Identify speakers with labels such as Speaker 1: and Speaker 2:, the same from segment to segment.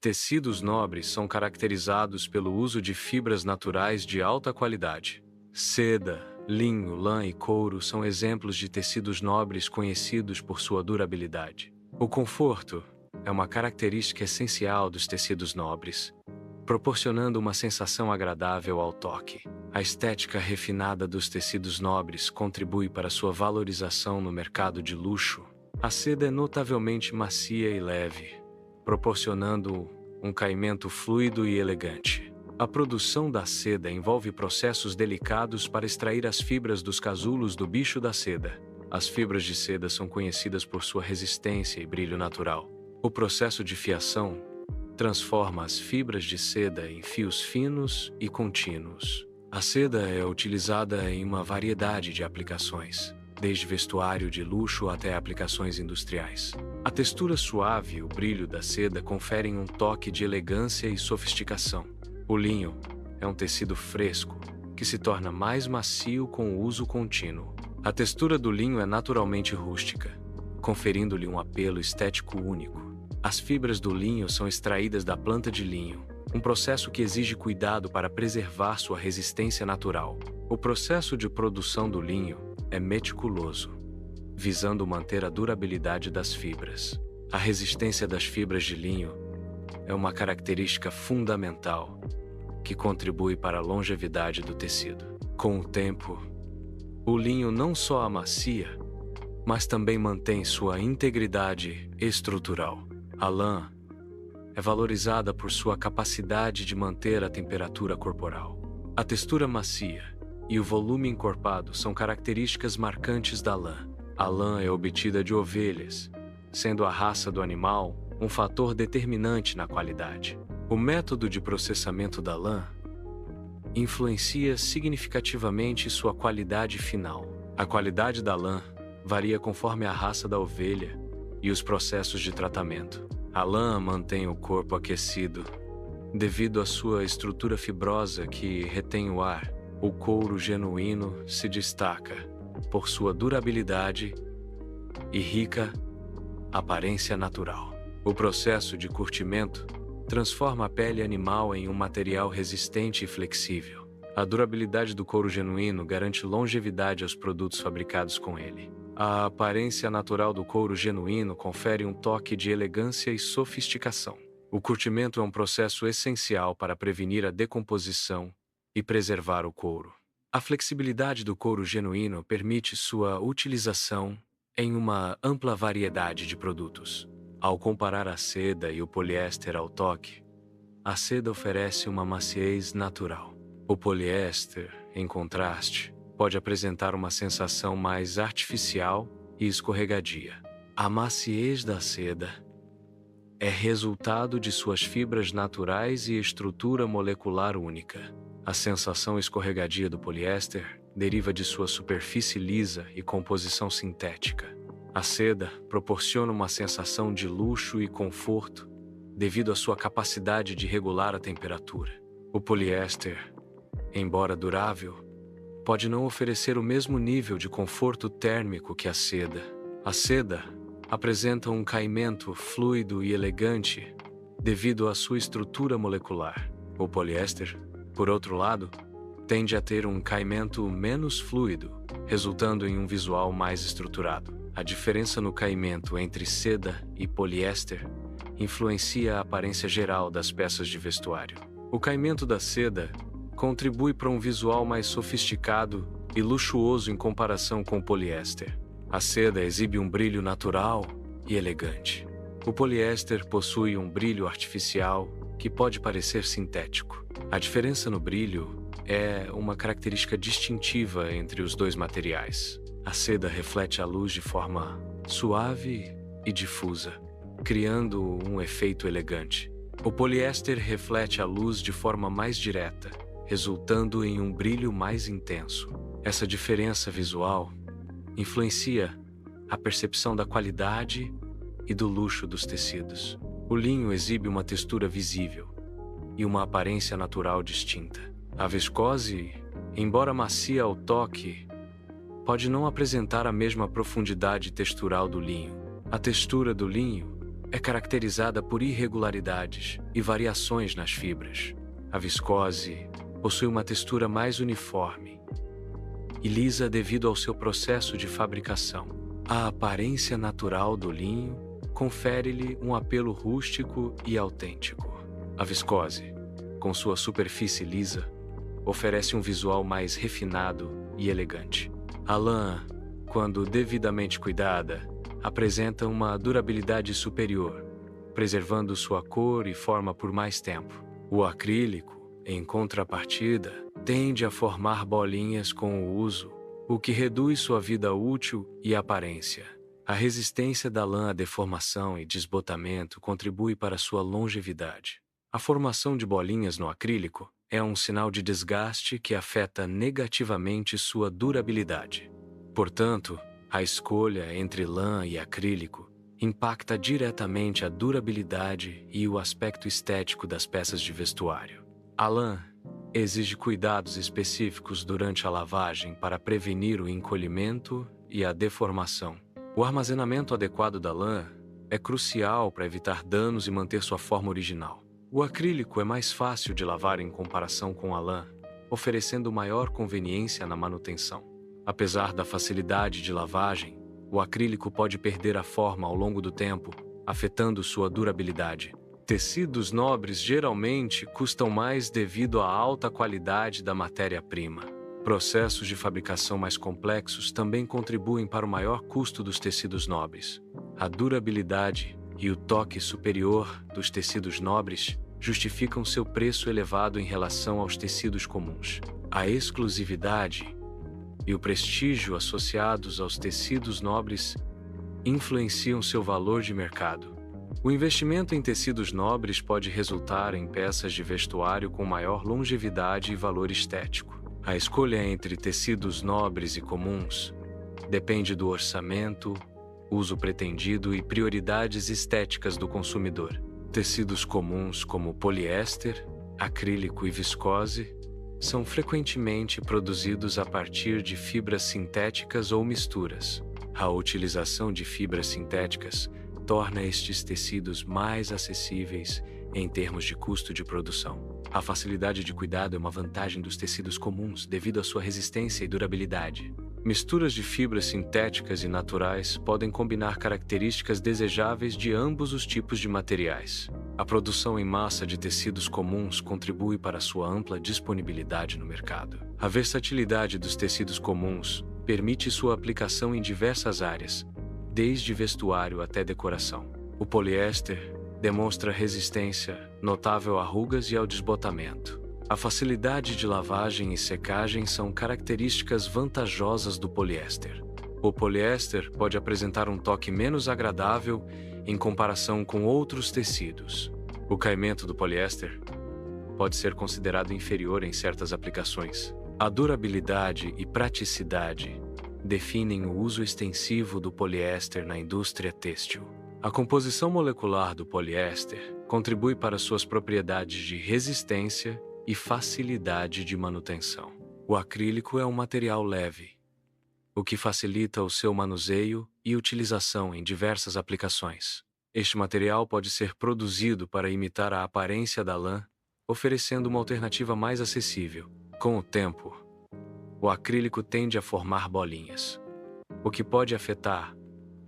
Speaker 1: Tecidos nobres são caracterizados pelo uso de fibras naturais de alta qualidade. Seda, linho, lã e couro são exemplos de tecidos nobres conhecidos por sua durabilidade. O conforto é uma característica essencial dos tecidos nobres, proporcionando uma sensação agradável ao toque. A estética refinada dos tecidos nobres contribui para sua valorização no mercado de luxo. A seda é notavelmente macia e leve, proporcionando um caimento fluido e elegante. A produção da seda envolve processos delicados para extrair as fibras dos casulos do bicho da seda. As fibras de seda são conhecidas por sua resistência e brilho natural. O processo de fiação transforma as fibras de seda em fios finos e contínuos. A seda é utilizada em uma variedade de aplicações, desde vestuário de luxo até aplicações industriais. A textura suave e o brilho da seda conferem um toque de elegância e sofisticação. O linho é um tecido fresco, que se torna mais macio com o uso contínuo. A textura do linho é naturalmente rústica, conferindo-lhe um apelo estético único. As fibras do linho são extraídas da planta de linho, um processo que exige cuidado para preservar sua resistência natural. O processo de produção do linho é meticuloso, visando manter a durabilidade das fibras. A resistência das fibras de linho é uma característica fundamental que contribui para a longevidade do tecido. Com o tempo, o linho não só amacia, mas também mantém sua integridade estrutural. A lã é valorizada por sua capacidade de manter a temperatura corporal. A textura macia e o volume encorpado são características marcantes da lã. A lã é obtida de ovelhas, sendo a raça do animal um fator determinante na qualidade. O método de processamento da lã influencia significativamente sua qualidade final. A qualidade da lã varia conforme a raça da ovelha e os processos de tratamento. A lã mantém o corpo aquecido devido à sua estrutura fibrosa que retém o ar. O couro genuíno se destaca por sua durabilidade e rica aparência natural. O processo de curtimento transforma a pele animal em um material resistente e flexível. A durabilidade do couro genuíno garante longevidade aos produtos fabricados com ele. A aparência natural do couro genuíno confere um toque de elegância e sofisticação. O curtimento é um processo essencial para prevenir a decomposição e preservar o couro. A flexibilidade do couro genuíno permite sua utilização em uma ampla variedade de produtos. Ao comparar a seda e o poliéster ao toque, a seda oferece uma maciez natural. O poliéster, em contraste, pode apresentar uma sensação mais artificial e escorregadia. A maciez da seda é resultado de suas fibras naturais e estrutura molecular única. A sensação escorregadia do poliéster deriva de sua superfície lisa e composição sintética. A seda proporciona uma sensação de luxo e conforto devido à sua capacidade de regular a temperatura. O poliéster, embora durável, pode não oferecer o mesmo nível de conforto térmico que a seda. A seda apresenta um caimento fluido e elegante devido à sua estrutura molecular. O poliéster, por outro lado, tende a ter um caimento menos fluido, resultando em um visual mais estruturado. A diferença no caimento entre seda e poliéster influencia a aparência geral das peças de vestuário. O caimento da seda contribui para um visual mais sofisticado e luxuoso em comparação com o poliéster. A seda exibe um brilho natural e elegante. O poliéster possui um brilho artificial que pode parecer sintético. A diferença no brilho é uma característica distintiva entre os dois materiais. A seda reflete a luz de forma suave e difusa, criando um efeito elegante. O poliéster reflete a luz de forma mais direta, resultando em um brilho mais intenso. Essa diferença visual influencia a percepção da qualidade e do luxo dos tecidos. O linho exibe uma textura visível e uma aparência natural distinta. A viscose, embora macia ao toque, pode não apresentar a mesma profundidade textural do linho. A textura do linho é caracterizada por irregularidades e variações nas fibras. A viscose possui uma textura mais uniforme e lisa devido ao seu processo de fabricação. A aparência natural do linho confere-lhe um apelo rústico e autêntico. A viscose, com sua superfície lisa, oferece um visual mais refinado e elegante. A lã, quando devidamente cuidada, apresenta uma durabilidade superior, preservando sua cor e forma por mais tempo. O acrílico, em contrapartida, tende a formar bolinhas com o uso, o que reduz sua vida útil e aparência. A resistência da lã à deformação e desbotamento contribui para sua longevidade. A formação de bolinhas no acrílico é um sinal de desgaste que afeta negativamente sua durabilidade. Portanto, a escolha entre lã e acrílico impacta diretamente a durabilidade e o aspecto estético das peças de vestuário. A lã exige cuidados específicos durante a lavagem para prevenir o encolhimento e a deformação. O armazenamento adequado da lã é crucial para evitar danos e manter sua forma original. O acrílico é mais fácil de lavar em comparação com a lã, oferecendo maior conveniência na manutenção. Apesar da facilidade de lavagem, o acrílico pode perder a forma ao longo do tempo, afetando sua durabilidade. Tecidos nobres geralmente custam mais devido à alta qualidade da matéria-prima. Processos de fabricação mais complexos também contribuem para o maior custo dos tecidos nobres. A durabilidade e o toque superior dos tecidos nobres justificam seu preço elevado em relação aos tecidos comuns. A exclusividade e o prestígio associados aos tecidos nobres influenciam seu valor de mercado. O investimento em tecidos nobres pode resultar em peças de vestuário com maior longevidade e valor estético. A escolha entre tecidos nobres e comuns depende do orçamento, uso pretendido e prioridades estéticas do consumidor. Tecidos comuns como poliéster, acrílico e viscose são frequentemente produzidos a partir de fibras sintéticas ou misturas. A utilização de fibras sintéticas torna estes tecidos mais acessíveis em termos de custo de produção. A facilidade de cuidado é uma vantagem dos tecidos comuns devido à sua resistência e durabilidade. Misturas de fibras sintéticas e naturais podem combinar características desejáveis de ambos os tipos de materiais. A produção em massa de tecidos comuns contribui para sua ampla disponibilidade no mercado. A versatilidade dos tecidos comuns permite sua aplicação em diversas áreas, desde vestuário até decoração. O poliéster demonstra resistência notável a rugas e ao desbotamento. A facilidade de lavagem e secagem são características vantajosas do poliéster. O poliéster pode apresentar um toque menos agradável em comparação com outros tecidos. O caimento do poliéster pode ser considerado inferior em certas aplicações. A durabilidade e praticidade definem o uso extensivo do poliéster na indústria têxtil. A composição molecular do poliéster contribui para suas propriedades de resistência e facilidade de manutenção. O acrílico é um material leve, o que facilita o seu manuseio e utilização em diversas aplicações. Este material pode ser produzido para imitar a aparência da lã, oferecendo uma alternativa mais acessível. Com o tempo, o acrílico tende a formar bolinhas, o que pode afetar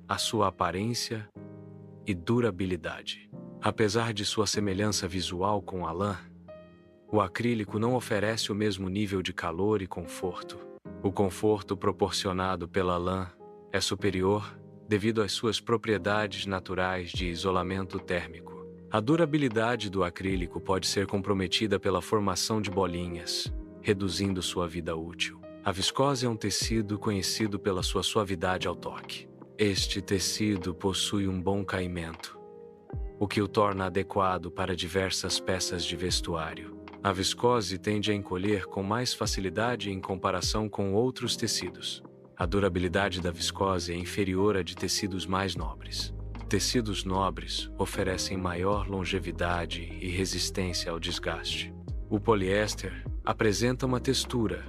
Speaker 1: a sua aparência e durabilidade. Apesar de sua semelhança visual com a lã, o acrílico não oferece o mesmo nível de calor e conforto. O conforto proporcionado pela lã é superior devido às suas propriedades naturais de isolamento térmico. A durabilidade do acrílico pode ser comprometida pela formação de bolinhas, reduzindo sua vida útil. A viscose é um tecido conhecido pela sua suavidade ao toque. Este tecido possui um bom caimento, o que o torna adequado para diversas peças de vestuário. A viscose tende a encolher com mais facilidade em comparação com outros tecidos. A durabilidade da viscose é inferior à de tecidos mais nobres. Tecidos nobres oferecem maior longevidade e resistência ao desgaste. O poliéster apresenta uma textura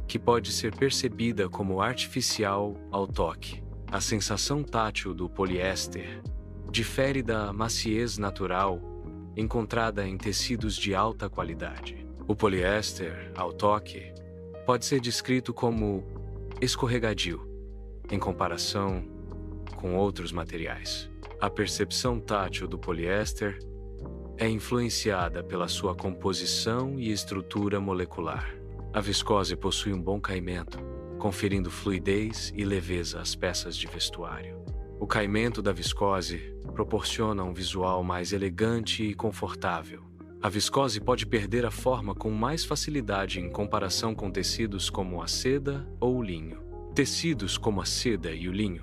Speaker 1: que pode ser percebida como artificial ao toque. A sensação tátil do poliéster difere da maciez natural encontrada em tecidos de alta qualidade. O poliéster, ao toque, pode ser descrito como escorregadio, em comparação com outros materiais. A percepção tátil do poliéster é influenciada pela sua composição e estrutura molecular. A viscose possui um bom caimento, conferindo fluidez e leveza às peças de vestuário. O caimento da viscose proporciona um visual mais elegante e confortável. A viscose pode perder a forma com mais facilidade em comparação com tecidos como a seda ou o linho. Tecidos como a seda e o linho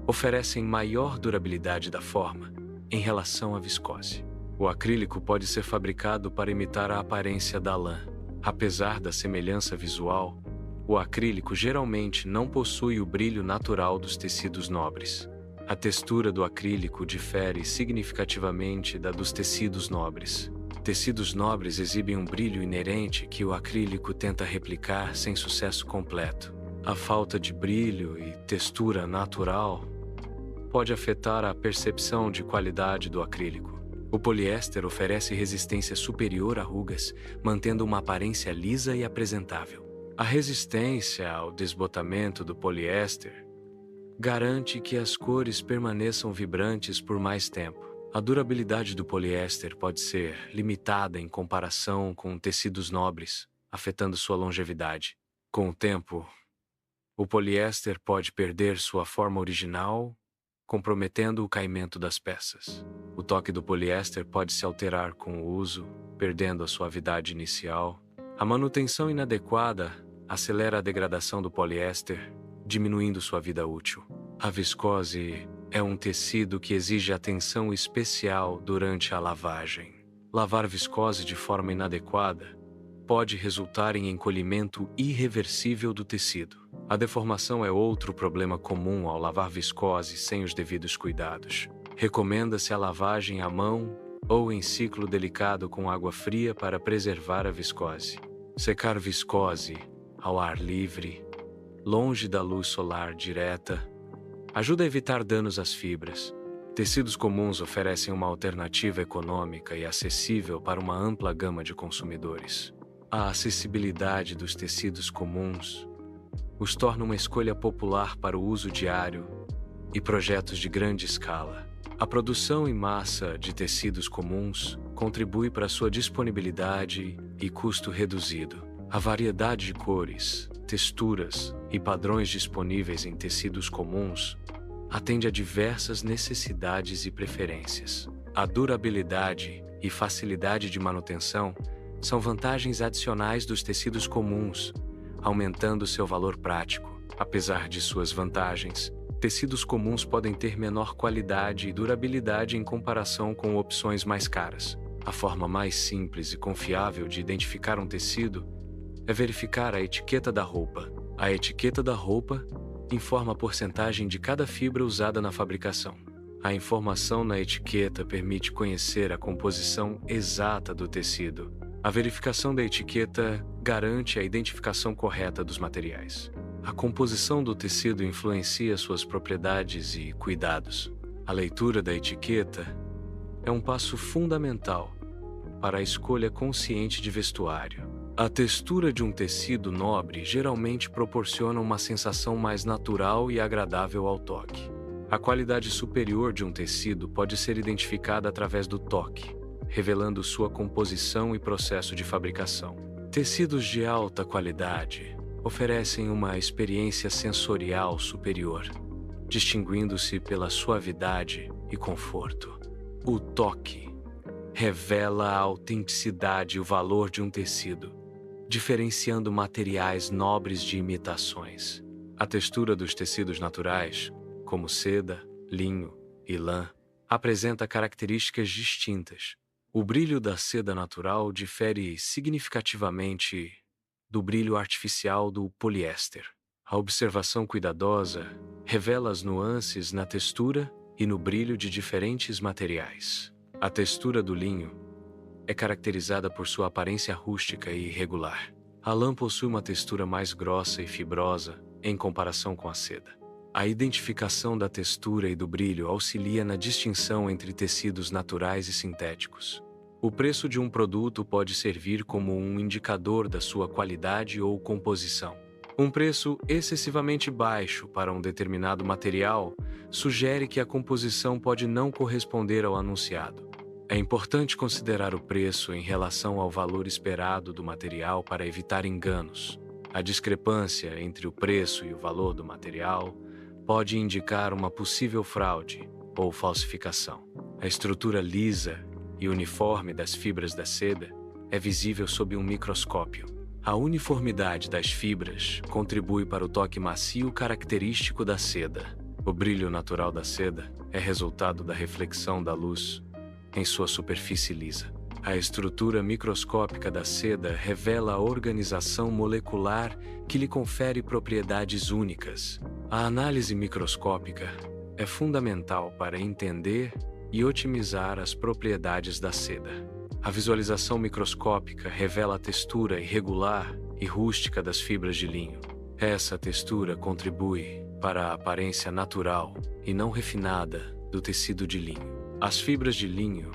Speaker 1: oferecem maior durabilidade da forma em relação à viscose. O acrílico pode ser fabricado para imitar a aparência da lã. Apesar da semelhança visual, o acrílico geralmente não possui o brilho natural dos tecidos nobres. A textura do acrílico difere significativamente da dos tecidos nobres. Tecidos nobres exibem um brilho inerente que o acrílico tenta replicar sem sucesso completo. A falta de brilho e textura natural pode afetar a percepção de qualidade do acrílico. O poliéster oferece resistência superior a rugas, mantendo uma aparência lisa e apresentável. A resistência ao desbotamento do poliéster garante que as cores permaneçam vibrantes por mais tempo. A durabilidade do poliéster pode ser limitada em comparação com tecidos nobres, afetando sua longevidade. Com o tempo, o poliéster pode perder sua forma original, comprometendo o caimento das peças. O toque do poliéster pode se alterar com o uso, perdendo a suavidade inicial. A manutenção inadequada acelera a degradação do poliéster, diminuindo sua vida útil. A viscose é um tecido que exige atenção especial durante a lavagem. Lavar viscose de forma inadequada pode resultar em encolhimento irreversível do tecido. A deformação é outro problema comum ao lavar viscose sem os devidos cuidados. Recomenda-se a lavagem à mão ou em ciclo delicado com água fria para preservar a viscose. Secar viscose ao ar livre, longe da luz solar direta, ajuda a evitar danos às fibras. Tecidos comuns oferecem uma alternativa econômica e acessível para uma ampla gama de consumidores. A acessibilidade dos tecidos comuns os torna uma escolha popular para o uso diário e projetos de grande escala. A produção em massa de tecidos comuns contribui para sua disponibilidade e custo reduzido. A variedade de cores, texturas e padrões disponíveis em tecidos comuns atende a diversas necessidades e preferências. A durabilidade e facilidade de manutenção são vantagens adicionais dos tecidos comuns, aumentando seu valor prático. Apesar de suas vantagens, tecidos comuns podem ter menor qualidade e durabilidade em comparação com opções mais caras. A forma mais simples e confiável de identificar um tecido é verificar a etiqueta da roupa. A etiqueta da roupa informa a porcentagem de cada fibra usada na fabricação. A informação na etiqueta permite conhecer a composição exata do tecido. A verificação da etiqueta garante a identificação correta dos materiais. A composição do tecido influencia suas propriedades e cuidados. A leitura da etiqueta é um passo fundamental para a escolha consciente de vestuário. A textura de um tecido nobre geralmente proporciona uma sensação mais natural e agradável ao toque. A qualidade superior de um tecido pode ser identificada através do toque, revelando sua composição e processo de fabricação. Tecidos de alta qualidade oferecem uma experiência sensorial superior, distinguindo-se pela suavidade e conforto. O toque revela a autenticidade e o valor de um tecido, diferenciando materiais nobres de imitações. A textura dos tecidos naturais, como seda, linho e lã, apresenta características distintas. O brilho da seda natural difere significativamente do brilho artificial do poliéster. A observação cuidadosa revela as nuances na textura e no brilho de diferentes materiais. A textura do linho é caracterizada por sua aparência rústica e irregular. A lã possui uma textura mais grossa e fibrosa em comparação com a seda. A identificação da textura e do brilho auxilia na distinção entre tecidos naturais e sintéticos. O preço de um produto pode servir como um indicador da sua qualidade ou composição. Um preço excessivamente baixo para um determinado material sugere que a composição pode não corresponder ao anunciado. É importante considerar o preço em relação ao valor esperado do material para evitar enganos. A discrepância entre o preço e o valor do material pode indicar uma possível fraude ou falsificação. A estrutura lisa e uniforme das fibras da seda é visível sob um microscópio. A uniformidade das fibras contribui para o toque macio característico da seda. O brilho natural da seda é resultado da reflexão da luz em sua superfície lisa. A estrutura microscópica da seda revela a organização molecular que lhe confere propriedades únicas. A análise microscópica é fundamental para entender e otimizar as propriedades da seda. A visualização microscópica revela a textura irregular e rústica das fibras de linho. Essa textura contribui para a aparência natural e não refinada do tecido de linho. As fibras de linho,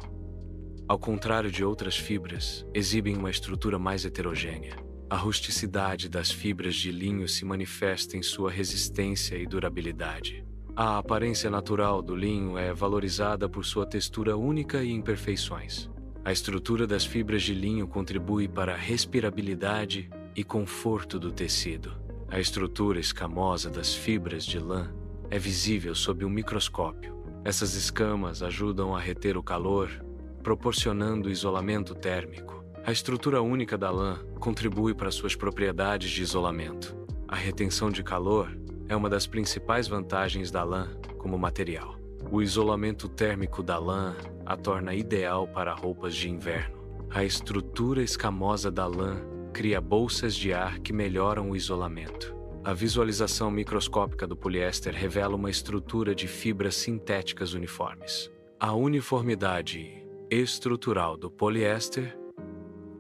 Speaker 1: ao contrário de outras fibras, exibem uma estrutura mais heterogênea. A rusticidade das fibras de linho se manifesta em sua resistência e durabilidade. A aparência natural do linho é valorizada por sua textura única e imperfeições. A estrutura das fibras de linho contribui para a respirabilidade e conforto do tecido. A estrutura escamosa das fibras de lã é visível sob um microscópio. Essas escamas ajudam a reter o calor, proporcionando isolamento térmico. A estrutura única da lã contribui para suas propriedades de isolamento. A retenção de calor é uma das principais vantagens da lã como material. O isolamento térmico da lã a torna ideal para roupas de inverno. A estrutura escamosa da lã cria bolsas de ar que melhoram o isolamento. A visualização microscópica do poliéster revela uma estrutura de fibras sintéticas uniformes. A uniformidade estrutural do poliéster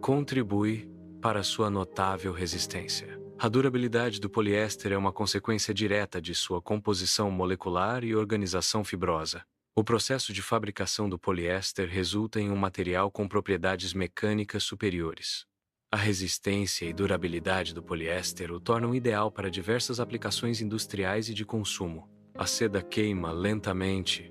Speaker 1: contribui para sua notável resistência. A durabilidade do poliéster é uma consequência direta de sua composição molecular e organização fibrosa. O processo de fabricação do poliéster resulta em um material com propriedades mecânicas superiores. A resistência e durabilidade do poliéster o tornam ideal para diversas aplicações industriais e de consumo. A seda queima lentamente.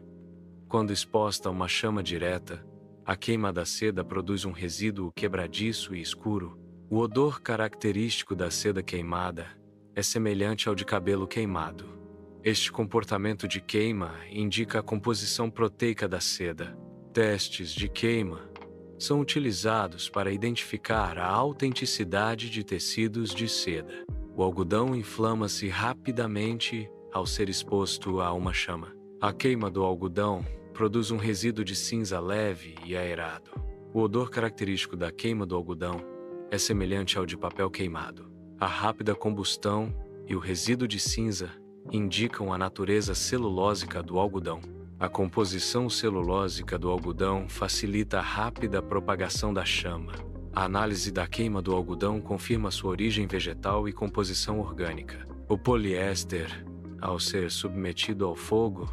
Speaker 1: Quando exposta a uma chama direta, a queima da seda produz um resíduo quebradiço e escuro. O odor característico da seda queimada é semelhante ao de cabelo queimado. Este comportamento de queima indica a composição proteica da seda. Testes de queima são utilizados para identificar a autenticidade de tecidos de seda. O algodão inflama-se rapidamente ao ser exposto a uma chama. A queima do algodão produz um resíduo de cinza leve e aerado. O odor característico da queima do algodão é semelhante ao de papel queimado. A rápida combustão e o resíduo de cinza indicam a natureza celulósica do algodão. A composição celulósica do algodão facilita a rápida propagação da chama. A análise da queima do algodão confirma sua origem vegetal e composição orgânica. O poliéster, ao ser submetido ao fogo,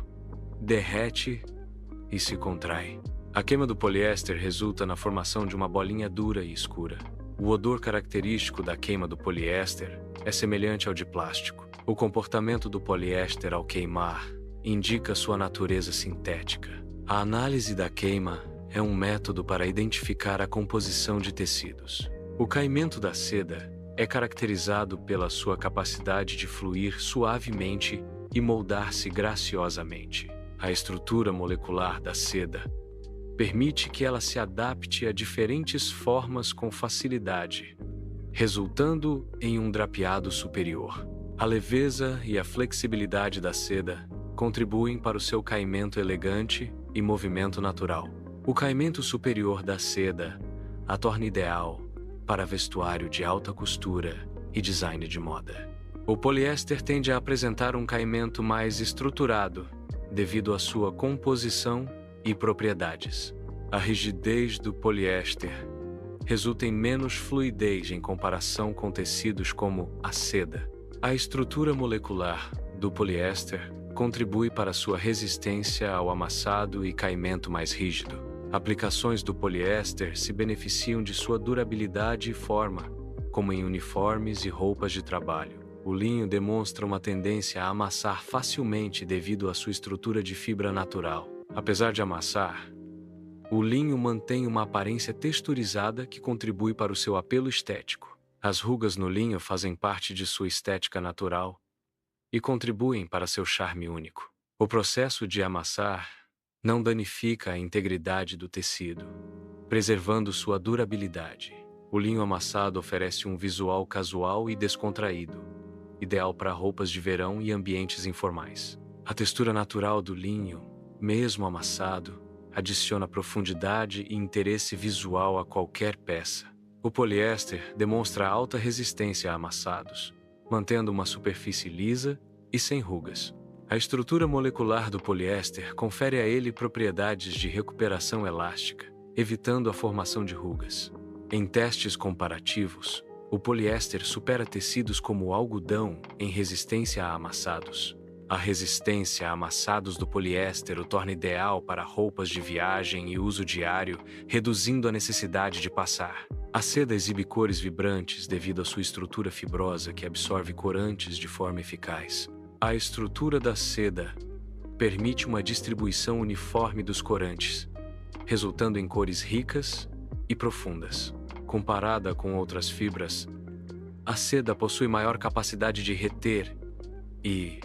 Speaker 1: derrete e se contrai. A queima do poliéster resulta na formação de uma bolinha dura e escura. O odor característico da queima do poliéster é semelhante ao de plástico. O comportamento do poliéster ao queimar indica sua natureza sintética. A análise da queima é um método para identificar a composição de tecidos. O caimento da seda é caracterizado pela sua capacidade de fluir suavemente e moldar-se graciosamente. A estrutura molecular da seda permite que ela se adapte a diferentes formas com facilidade, resultando em um drapeado superior. A leveza e a flexibilidade da seda contribuem para o seu caimento elegante e movimento natural. O caimento superior da seda a torna ideal para vestuário de alta costura e design de moda. O poliéster tende a apresentar um caimento mais estruturado devido à sua composição e propriedades. A rigidez do poliéster resulta em menos fluidez em comparação com tecidos como a seda. A estrutura molecular do poliéster contribui para sua resistência ao amassado e caimento mais rígido. Aplicações do poliéster se beneficiam de sua durabilidade e forma, como em uniformes e roupas de trabalho. O linho demonstra uma tendência a amassar facilmente devido à sua estrutura de fibra natural. Apesar de amassar, o linho mantém uma aparência texturizada que contribui para o seu apelo estético. As rugas no linho fazem parte de sua estética natural e contribuem para seu charme único. O processo de amassar não danifica a integridade do tecido, preservando sua durabilidade. O linho amassado oferece um visual casual e descontraído, ideal para roupas de verão e ambientes informais. A textura natural do linho, mesmo amassado, adiciona profundidade e interesse visual a qualquer peça. O poliéster demonstra alta resistência a amassados, mantendo uma superfície lisa e sem rugas. A estrutura molecular do poliéster confere a ele propriedades de recuperação elástica, evitando a formação de rugas. Em testes comparativos, o poliéster supera tecidos como o algodão em resistência a amassados. A resistência a amassados do poliéster o torna ideal para roupas de viagem e uso diário, reduzindo a necessidade de passar. A seda exibe cores vibrantes devido à sua estrutura fibrosa que absorve corantes de forma eficaz. A estrutura da seda permite uma distribuição uniforme dos corantes, resultando em cores ricas e profundas. Comparada com outras fibras, a seda possui maior capacidade de reter e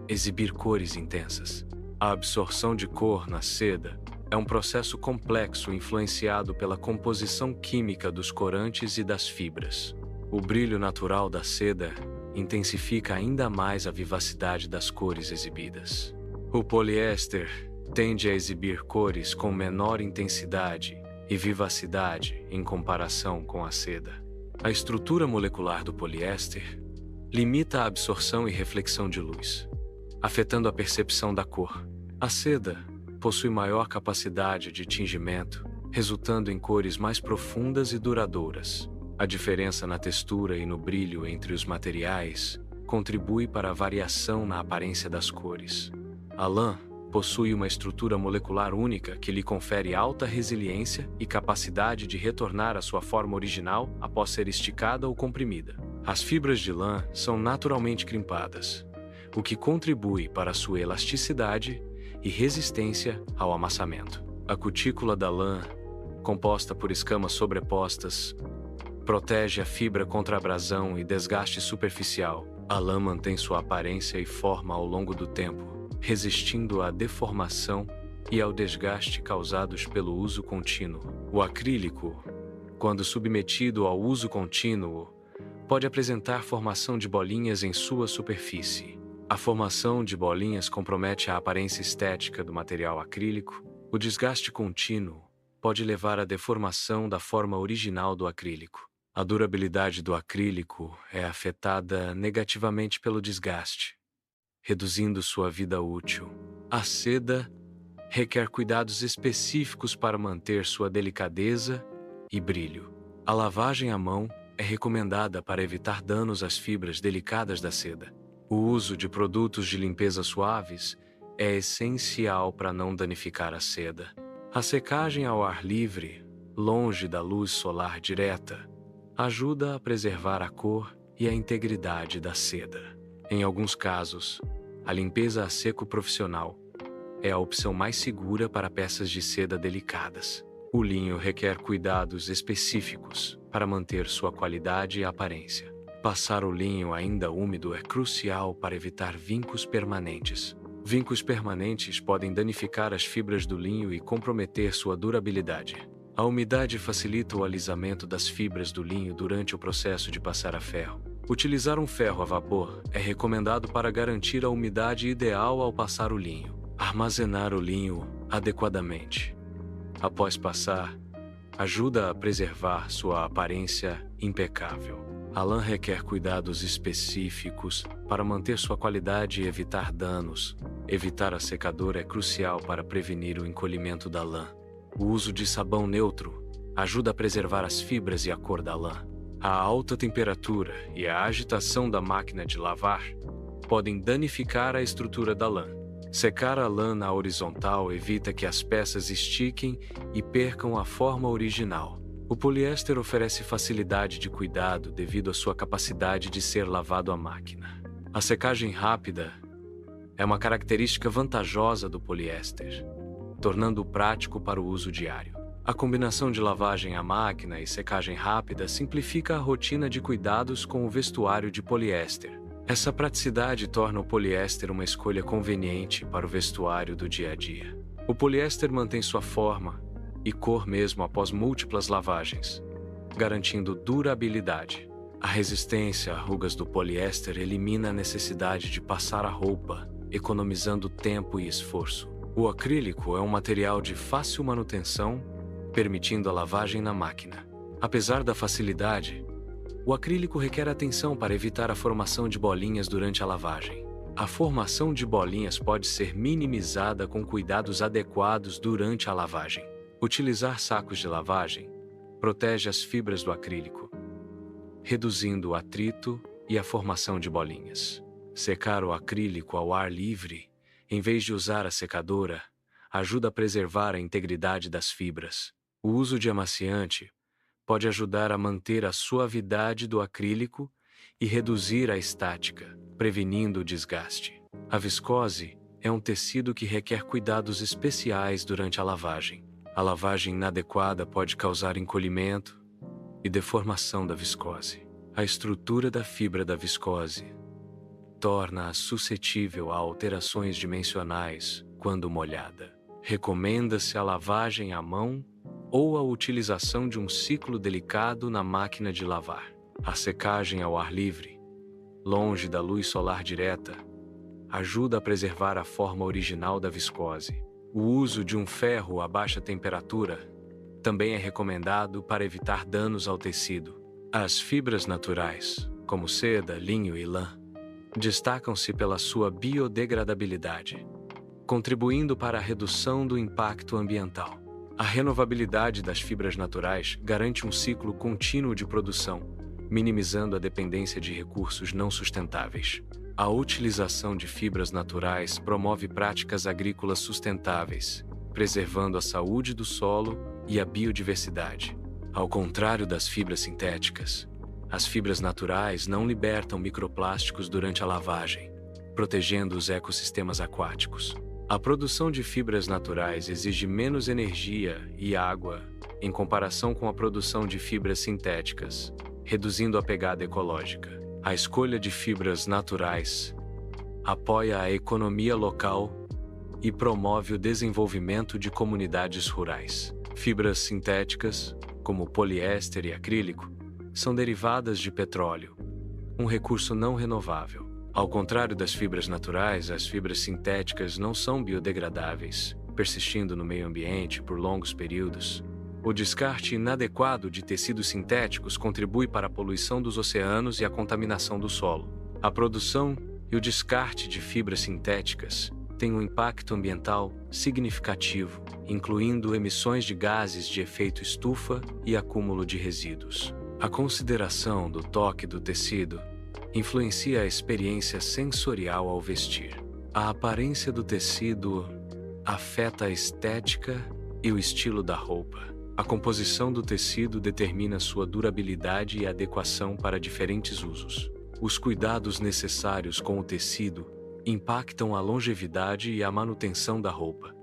Speaker 1: exibir cores intensas. A absorção de cor na seda é um processo complexo influenciado pela composição química dos corantes e das fibras. O brilho natural da seda intensifica ainda mais a vivacidade das cores exibidas. O poliéster tende a exibir cores com menor intensidade e vivacidade em comparação com a seda. A estrutura molecular do poliéster limita a absorção e reflexão de luz, afetando a percepção da cor. A seda possui maior capacidade de tingimento, resultando em cores mais profundas e duradouras. A diferença na textura e no brilho entre os materiais contribui para a variação na aparência das cores. A lã possui uma estrutura molecular única que lhe confere alta resiliência e capacidade de retornar à sua forma original após ser esticada ou comprimida. As fibras de lã são naturalmente crimpadas, o que contribui para a sua elasticidade e resistência ao amassamento. A cutícula da lã, composta por escamas sobrepostas, protege a fibra contra abrasão e desgaste superficial. A lã mantém sua aparência e forma ao longo do tempo, resistindo à deformação e ao desgaste causados pelo uso contínuo. O acrílico, quando submetido ao uso contínuo, pode apresentar formação de bolinhas em sua superfície. A formação de bolinhas compromete a aparência estética do material acrílico. O desgaste contínuo pode levar à deformação da forma original do acrílico. A durabilidade do acrílico é afetada negativamente pelo desgaste, reduzindo sua vida útil. A seda requer cuidados específicos para manter sua delicadeza e brilho. A lavagem à mão é recomendada para evitar danos às fibras delicadas da seda. O uso de produtos de limpeza suaves é essencial para não danificar a seda. A secagem ao ar livre, longe da luz solar direta, ajuda a preservar a cor e a integridade da seda. Em alguns casos, a limpeza a seco profissional é a opção mais segura para peças de seda delicadas. O linho requer cuidados específicos para manter sua qualidade e aparência. Passar o linho ainda úmido é crucial para evitar vincos permanentes. Vincos permanentes podem danificar as fibras do linho e comprometer sua durabilidade. A umidade facilita o alisamento das fibras do linho durante o processo de passar a ferro. Utilizar um ferro a vapor é recomendado para garantir a umidade ideal ao passar o linho. Armazenar o linho adequadamente após passar ajuda a preservar sua aparência impecável. A lã requer cuidados específicos para manter sua qualidade e evitar danos. Evitar a secadora é crucial para prevenir o encolhimento da lã. O uso de sabão neutro ajuda a preservar as fibras e a cor da lã. A alta temperatura e a agitação da máquina de lavar podem danificar a estrutura da lã. Secar a lã na horizontal evita que as peças estiquem e percam a forma original. O poliéster oferece facilidade de cuidado devido à sua capacidade de ser lavado à máquina. A secagem rápida é uma característica vantajosa do poliéster, tornando-o prático para o uso diário. A combinação de lavagem à máquina e secagem rápida simplifica a rotina de cuidados com o vestuário de poliéster. Essa praticidade torna o poliéster uma escolha conveniente para o vestuário do dia a dia. O poliéster mantém sua forma e cor mesmo após múltiplas lavagens, garantindo durabilidade. A resistência a rugas do poliéster elimina a necessidade de passar a roupa, economizando tempo e esforço. O acrílico é um material de fácil manutenção, permitindo a lavagem na máquina. Apesar da facilidade, o acrílico requer atenção para evitar a formação de bolinhas durante a lavagem. A formação de bolinhas pode ser minimizada com cuidados adequados durante a lavagem. Utilizar sacos de lavagem protege as fibras do acrílico, reduzindo o atrito e a formação de bolinhas. Secar o acrílico ao ar livre, em vez de usar a secadora, ajuda a preservar a integridade das fibras. O uso de amaciante pode ajudar a manter a suavidade do acrílico e reduzir a estática, prevenindo o desgaste. A viscose é um tecido que requer cuidados especiais durante a lavagem. A lavagem inadequada pode causar encolhimento e deformação da viscose. A estrutura da fibra da viscose torna-a suscetível a alterações dimensionais quando molhada. Recomenda-se a lavagem à mão ou a utilização de um ciclo delicado na máquina de lavar. A secagem ao ar livre, longe da luz solar direta, ajuda a preservar a forma original da viscose. O uso de um ferro a baixa temperatura também é recomendado para evitar danos ao tecido. As fibras naturais, como seda, linho e lã, destacam-se pela sua biodegradabilidade, contribuindo para a redução do impacto ambiental. A renovabilidade das fibras naturais garante um ciclo contínuo de produção, minimizando a dependência de recursos não sustentáveis. A utilização de fibras naturais promove práticas agrícolas sustentáveis, preservando a saúde do solo e a biodiversidade. Ao contrário das fibras sintéticas, as fibras naturais não libertam microplásticos durante a lavagem, protegendo os ecossistemas aquáticos. A produção de fibras naturais exige menos energia e água em comparação com a produção de fibras sintéticas, reduzindo a pegada ecológica. A escolha de fibras naturais apoia a economia local e promove o desenvolvimento de comunidades rurais. Fibras sintéticas, como poliéster e acrílico, são derivadas de petróleo, um recurso não renovável. Ao contrário das fibras naturais, as fibras sintéticas não são biodegradáveis, persistindo no meio ambiente por longos períodos. O descarte inadequado de tecidos sintéticos contribui para a poluição dos oceanos e a contaminação do solo. A produção e o descarte de fibras sintéticas têm um impacto ambiental significativo, incluindo emissões de gases de efeito estufa e acúmulo de resíduos. A consideração do toque do tecido influencia a experiência sensorial ao vestir. A aparência do tecido afeta a estética e o estilo da roupa. A composição do tecido determina sua durabilidade e adequação para diferentes usos. Os cuidados necessários com o tecido impactam a longevidade e a manutenção da roupa.